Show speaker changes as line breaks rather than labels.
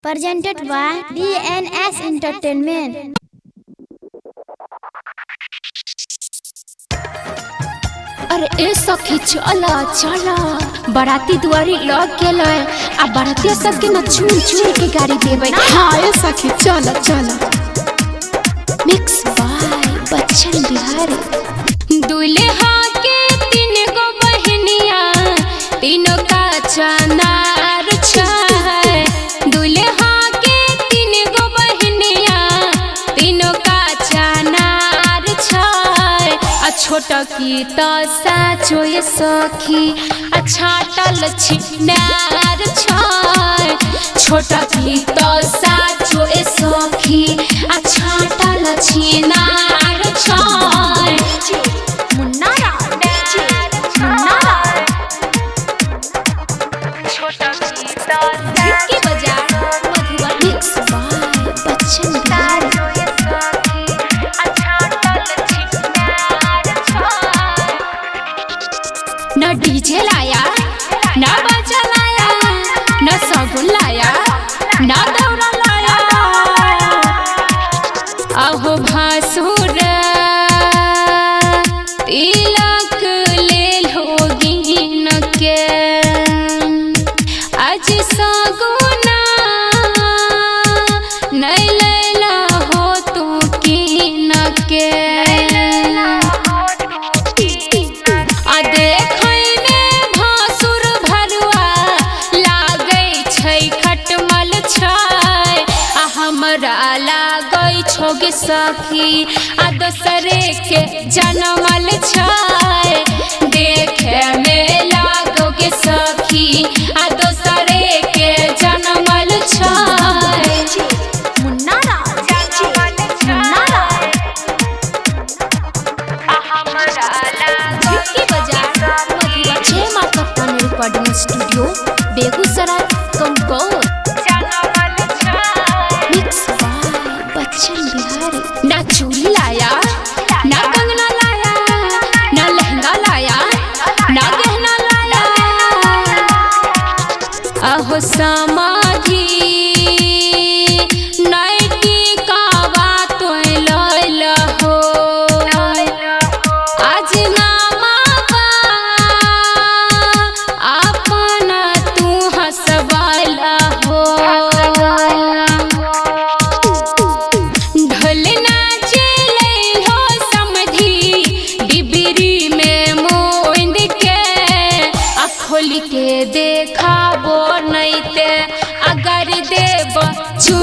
presented by DNS Entertainment.
अरे ए सखी चला चला बाराती दुआरी लग गेलै आ बाराती सबके न चूर चूर के गाड़ी देबै।
हाँ ए सखी चला चला।
Mix by Bachchan Bihari. दुल्हा के तीन गो बहनिया तीनों का चनार छै। दुल्हा के तीन गो बहनिया तीनों का चनार छै। आ छोटा की तो साचो ये सखी अच्छा टल छिनार छै। छोटा की तो साचो ये सखी अच्छा टल छिनार छै।
मुन्नारा
छोटा की तो झिटकी बाजार मधुबनी। Mix by Bachchan Bihari. न डीजे लाया न बाजा लाया न सगुन लाया न दौरा लाया। अहो भासुर तिलक ले लोगिन के आज सगुना नहीं लैला हो तू कीन के। आ देखैमे भासुर भरुआ लागै छै खटमल छै। आ हमरा लागै छौ गे सखी आ दोसरे के जनमल छै। देखे में लागो गे सखी आ दोसरे के जनमल छै।
मुन्नारा
झिटकी बाजार मधुबनी। जय माता पानी recording studio Begusarai compose. Mix by Bachchan Bihari. ना चूड़ी लाया ना कंगना लाया ना लहंगा लाया ना गहना लाया। अहो समाधी नाइटी कावा तोय लैला हो। आज नामा अपना तू हंसवाला हो। ढोल नाचे लैलो समधी डिबरी में मोंद के। आ खोल के देखाबो नैते अगर देव चू